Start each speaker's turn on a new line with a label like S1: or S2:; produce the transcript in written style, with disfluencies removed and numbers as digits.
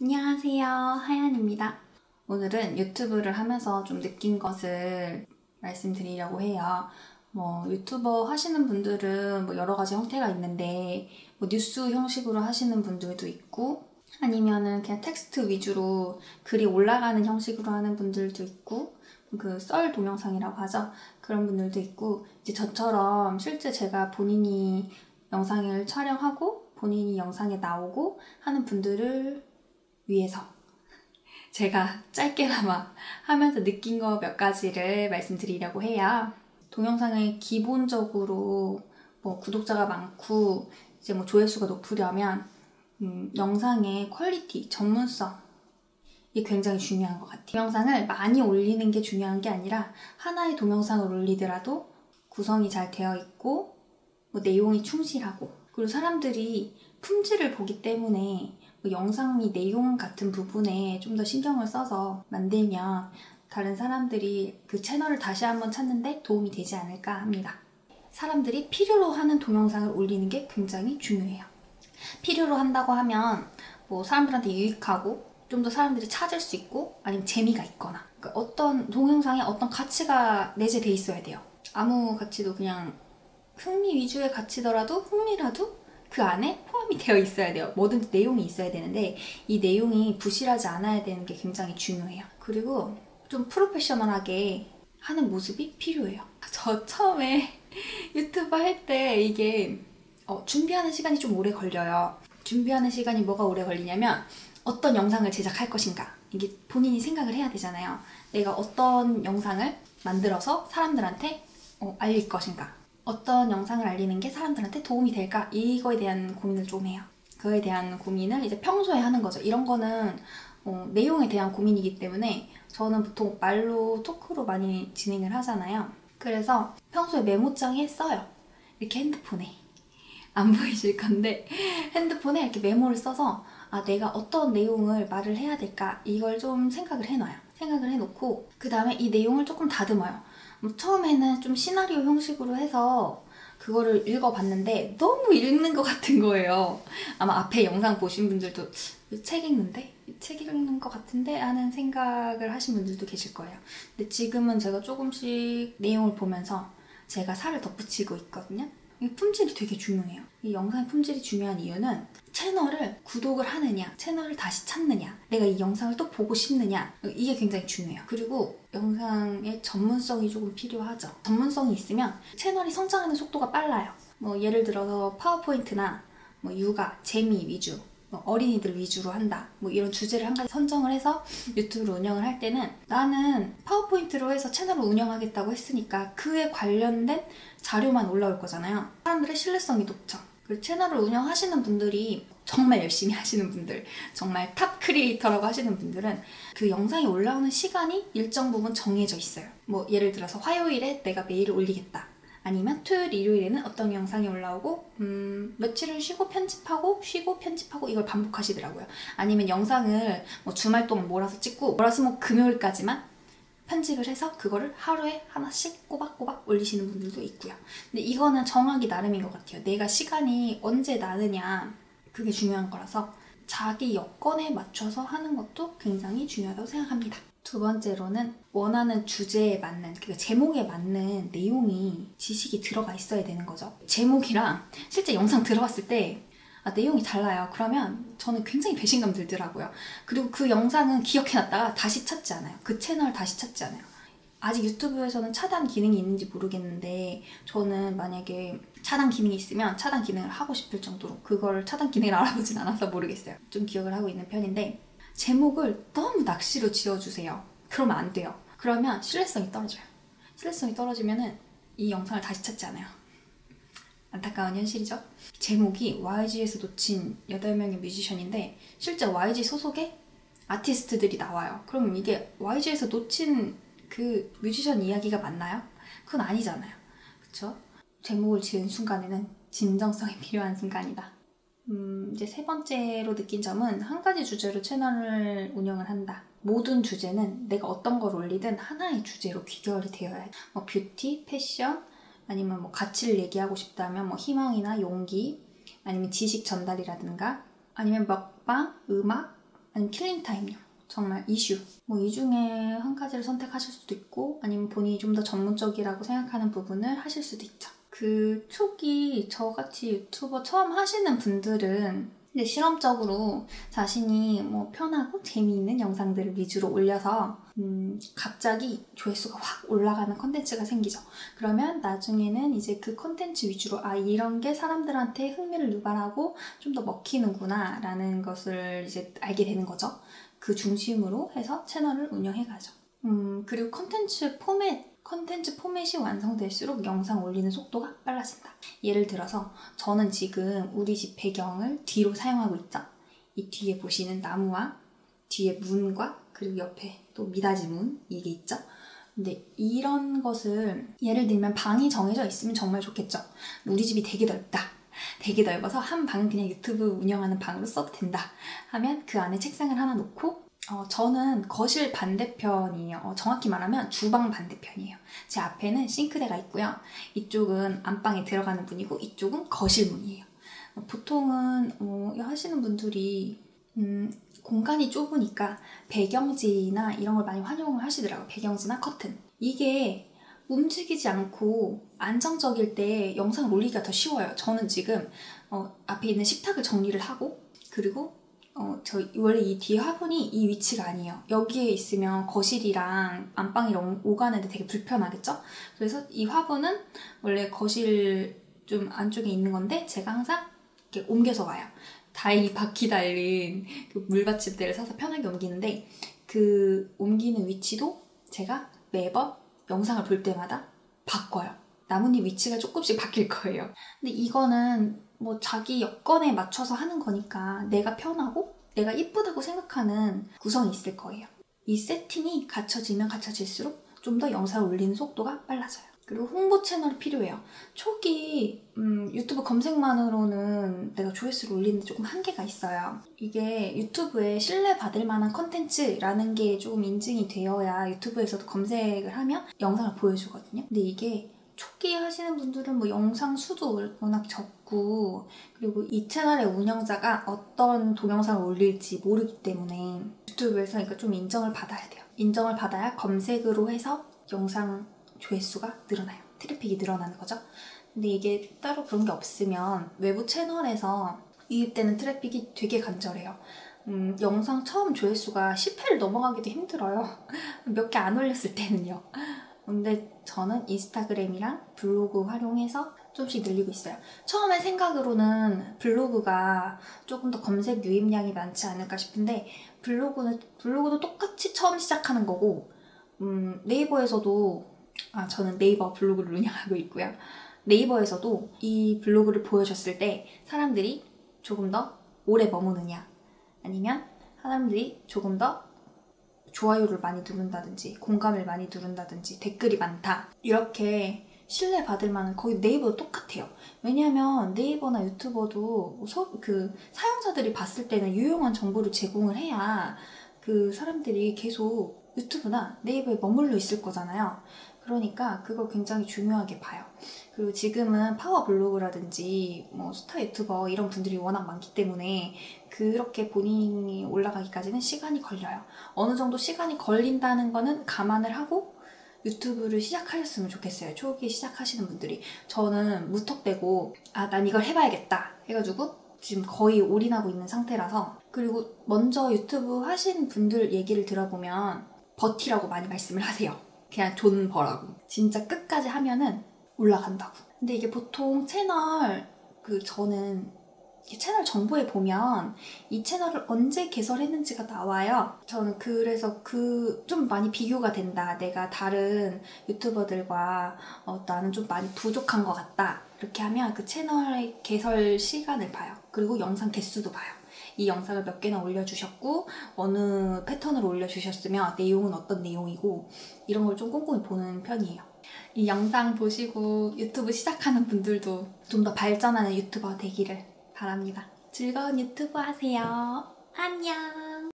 S1: 안녕하세요, 하연입니다. 오늘은 유튜브를 하면서 좀 느낀 것을 말씀드리려고 해요. 유튜버 하시는 분들은 여러 가지 형태가 있는데 뉴스 형식으로 하시는 분들도 있고 아니면은 그냥 텍스트 위주로 글이 올라가는 형식으로 하는 분들도 있고 그 썰 동영상이라고 하죠. 그런 분들도 있고 이제 저처럼 실제 제가 본인이 영상을 촬영하고 본인이 영상에 나오고 하는 분들을 위해서 제가 짧게나마 하면서 느낀 거 몇 가지를 말씀드리려고 해요. 동영상을 기본적으로 구독자가 많고 이제 조회수가 높으려면 영상의 퀄리티, 전문성 이게 굉장히 중요한 것 같아요. 동영상을 많이 올리는 게 중요한 게 아니라 하나의 동영상을 올리더라도 구성이 잘 되어 있고 내용이 충실하고 그리고 사람들이 품질을 보기 때문에 영상 및 내용 같은 부분에 좀 더 신경을 써서 만들면 다른 사람들이 그 채널을 다시 한번 찾는데 도움이 되지 않을까 합니다. 사람들이 필요로 하는 동영상을 올리는 게 굉장히 중요해요. 필요로 한다고 하면 사람들한테 유익하고 좀 더 사람들이 찾을 수 있고 아니면 재미가 있거나 그러니까 어떤 동영상에 어떤 가치가 내재돼 있어야 돼요. 아무 가치도 그냥 흥미 위주의 가치더라도 흥미라도 그 안에 포함이 되어 있어야 돼요. 뭐든지 내용이 있어야 되는데 이 내용이 부실하지 않아야 되는 게 굉장히 중요해요. 그리고 좀 프로페셔널하게 하는 모습이 필요해요. 저 처음에 유튜브 할 때 이게 준비하는 시간이 좀 오래 걸려요. 준비하는 시간이 뭐가 오래 걸리냐면 어떤 영상을 제작할 것인가 이게 본인이 생각을 해야 되잖아요. 내가 어떤 영상을 만들어서 사람들한테 알릴 것인가 어떤 영상을 알리는 게 사람들한테 도움이 될까 이거에 대한 고민을 좀 해요. 그거에 대한 고민을 이제 평소에 하는 거죠. 이런 거는 내용에 대한 고민이기 때문에 저는 보통 말로 토크로 많이 진행을 하잖아요. 그래서 평소에 메모장에 써요. 이렇게 핸드폰에 안 보이실 건데 핸드폰에 이렇게 메모를 써서 내가 어떤 내용을 말을 해야 될까 이걸 좀 생각을 해놔요. 생각을 해놓고 그 다음에 이 내용을 조금 다듬어요. 처음에는 좀 시나리오 형식으로 해서 그거를 읽어봤는데 너무 읽는 것 같은 거예요. 아마 앞에 영상 보신 분들도 책 읽는데? 책 읽는 것 같은데? 하는 생각을 하신 분들도 계실 거예요. 근데 지금은 제가 조금씩 내용을 보면서 제가 살을 덧붙이고 있거든요. 이 품질이 되게 중요해요. 이 영상의 품질이 중요한 이유는 채널을 구독을 하느냐, 채널을 다시 찾느냐, 내가 이 영상을 또 보고 싶느냐 이게 굉장히 중요해요. 그리고 영상의 전문성이 조금 필요하죠. 전문성이 있으면 채널이 성장하는 속도가 빨라요. 예를 들어서 파워포인트나 육아, 재미 위주 어린이들 위주로 한다 이런 주제를 한 가지 선정을 해서 유튜브를 운영을 할 때는 나는 파워포인트로 해서 채널을 운영하겠다고 했으니까 그에 관련된 자료만 올라올 거잖아요. 사람들의 신뢰성이 높죠. 그리고 채널을 운영하시는 분들이 정말 열심히 하시는 분들, 정말 탑 크리에이터라고 하시는 분들은 그 영상이 올라오는 시간이 일정 부분 정해져 있어요. 예를 들어서 화요일에 내가 메일을 올리겠다. 아니면 토요일, 일요일에는 어떤 영상이 올라오고 며칠을 쉬고 편집하고 쉬고 편집하고 이걸 반복하시더라고요. 아니면 영상을 주말 동안 몰아서 찍고 월화수목 금요일까지만 편집을 해서 그거를 하루에 하나씩 꼬박꼬박 올리시는 분들도 있고요. 근데 이거는 정하기 나름인 것 같아요. 내가 시간이 언제 나느냐 그게 중요한 거라서 자기 여건에 맞춰서 하는 것도 굉장히 중요하다고 생각합니다. 두 번째로는 원하는 주제에 맞는, 그러니까 제목에 맞는 내용이 지식이 들어가 있어야 되는 거죠. 제목이랑 실제 영상 들어갔을 때 내용이 달라요. 그러면 저는 굉장히 배신감 들더라고요. 그리고 그 영상은 기억해놨다가 다시 찾지 않아요. 그 채널 다시 찾지 않아요. 아직 유튜브에서는 차단 기능이 있는지 모르겠는데 저는 만약에 차단 기능이 있으면 차단 기능을 하고 싶을 정도로 그걸 차단 기능을 알아보진 않아서 모르겠어요. 좀 기억을 하고 있는 편인데 제목을 너무 낚시로 지어주세요. 그러면 안 돼요. 그러면 신뢰성이 떨어져요. 신뢰성이 떨어지면은 이 영상을 다시 찾지 않아요. 안타까운 현실이죠. 제목이 YG에서 놓친 8명의 뮤지션인데 실제 YG 소속의 아티스트들이 나와요. 그럼 이게 YG에서 놓친 그 뮤지션 이야기가 맞나요? 그건 아니잖아요. 그쵸? 제목을 지은 순간에는 진정성이 필요한 순간이다. 이제 세 번째로 느낀 점은 한 가지 주제로 채널을 운영을 한다. 모든 주제는 내가 어떤 걸 올리든 하나의 주제로 귀결이 되어야 해. 뷰티, 패션, 아니면 가치를 얘기하고 싶다면 희망이나 용기, 아니면 지식 전달이라든가, 아니면 먹방, 음악, 아니면 킬링타임용, 정말 이슈. 뭐 이 중에 한 가지를 선택하실 수도 있고 아니면 본인이 좀 더 전문적이라고 생각하는 부분을 하실 수도 있죠. 그 초기 저같이 유튜버 처음 하시는 분들은 이제 실험적으로 자신이 뭐 편하고 재미있는 영상들을 위주로 올려서 갑자기 조회수가 확 올라가는 컨텐츠가 생기죠. 그러면 나중에는 이제 그 컨텐츠 위주로 이런 게 사람들한테 흥미를 유발하고 좀 더 먹히는구나 라는 것을 이제 알게 되는 거죠. 그 중심으로 해서 채널을 운영해가죠. 그리고 컨텐츠 포맷이 완성될수록 영상 올리는 속도가 빨라진다. 예를 들어서 저는 지금 우리 집 배경을 뒤로 사용하고 있죠. 이 뒤에 보시는 나무와 뒤에 문과 그리고 옆에 또 미닫이 문 이게 있죠. 근데 이런 것을 예를 들면 방이 정해져 있으면 정말 좋겠죠. 우리 집이 되게 넓다. 되게 넓어서 한 방은 그냥 유튜브 운영하는 방으로 써도 된다 하면 그 안에 책상을 하나 놓고 저는 거실 반대편이에요. 정확히 말하면 주방 반대편이에요. 제 앞에는 싱크대가 있고요. 이쪽은 안방에 들어가는 문이고 이쪽은 거실 문이에요. 보통은 하시는 분들이 공간이 좁으니까 배경지나 이런 걸 많이 활용을 하시더라고요. 배경지나 커튼. 이게 움직이지 않고 안정적일 때 영상을 올리기가 더 쉬워요. 저는 지금 앞에 있는 식탁을 정리를 하고 그리고 원래 이 뒤에 화분이 이 위치가 아니에요. 여기에 있으면 거실이랑 안방이랑 오가는데 되게 불편하겠죠? 그래서 이 화분은 원래 거실 좀 안쪽에 있는 건데 제가 항상 이렇게 옮겨서 와요. 다행히 바퀴 달린 그 물받침대를 사서 편하게 옮기는데 그 옮기는 위치도 제가 매번 영상을 볼 때마다 바꿔요. 나뭇잎 위치가 조금씩 바뀔 거예요. 근데 이거는 뭐 자기 여건에 맞춰서 하는 거니까 내가 편하고 내가 이쁘다고 생각하는 구성이 있을 거예요. 이 세팅이 갖춰지면 갖춰질수록 좀 더 영상을 올리는 속도가 빨라져요. 그리고 홍보 채널이 필요해요. 초기 유튜브 검색만으로는 내가 조회수를 올리는데 조금 한계가 있어요. 이게 유튜브에 신뢰받을 만한 컨텐츠라는 게 조금 인증이 되어야 유튜브에서도 검색을 하면 영상을 보여주거든요. 근데 이게 초기 하시는 분들은 뭐 영상 수도 워낙 적고 그리고 이 채널의 운영자가 어떤 동영상을 올릴지 모르기 때문에 유튜브에서 그러니까 좀 인정을 받아야 돼요. 인정을 받아야 검색으로 해서 영상 조회수가 늘어나요. 트래픽이 늘어나는 거죠. 근데 이게 따로 그런 게 없으면 외부 채널에서 유입되는 트래픽이 되게 간절해요. 영상 처음 조회수가 10회를 넘어가기도 힘들어요. 몇 개 안 올렸을 때는요. 근데 저는 인스타그램이랑 블로그 활용해서 조금씩 늘리고 있어요. 처음에 생각으로는 블로그가 조금 더 검색 유입량이 많지 않을까 싶은데 블로그도 똑같이 처음 시작하는 거고 네이버에서도 저는 네이버 블로그를 운영하고 있고요. 네이버에서도 이 블로그를 보여줬을 때 사람들이 조금 더 오래 머무느냐 아니면 사람들이 조금 더 좋아요를 많이 누른다든지 공감을 많이 누른다든지 댓글이 많다 이렇게 신뢰받을 만한 거의 네이버도 똑같아요. 왜냐하면 네이버나 유튜버도 그 사용자들이 봤을 때는 유용한 정보를 제공을 해야 그 사람들이 계속 유튜브나 네이버에 머물러 있을 거잖아요. 그러니까 그걸 굉장히 중요하게 봐요. 그리고 지금은 파워 블로그라든지 뭐 스타 유튜버 이런 분들이 워낙 많기 때문에 그렇게 본인이 올라가기까지는 시간이 걸려요. 어느 정도 시간이 걸린다는 거는 감안을 하고 유튜브를 시작하셨으면 좋겠어요. 초기 시작하시는 분들이. 저는 무턱대고 난 이걸 해봐야겠다 해가지고 지금 거의 올인하고 있는 상태라서. 그리고 먼저 유튜브 하신 분들 얘기를 들어보면 버티라고 많이 말씀을 하세요. 그냥 존버라고. 진짜 끝까지 하면은 올라간다고. 근데 이게 보통 저는 채널 정보에 보면 이 채널을 언제 개설했는지가 나와요. 저는 그래서 좀 많이 비교가 된다. 내가 다른 유튜버들과 나는 좀 많이 부족한 것 같다. 이렇게 하면 그 채널의 개설 시간을 봐요. 그리고 영상 개수도 봐요. 이 영상을 몇 개나 올려주셨고 어느 패턴으로 올려주셨으며 내용은 어떤 내용이고 이런 걸 좀 꼼꼼히 보는 편이에요. 이 영상 보시고 유튜브 시작하는 분들도 좀 더 발전하는 유튜버 되기를 바랍니다. 즐거운 유튜브 하세요. 안녕.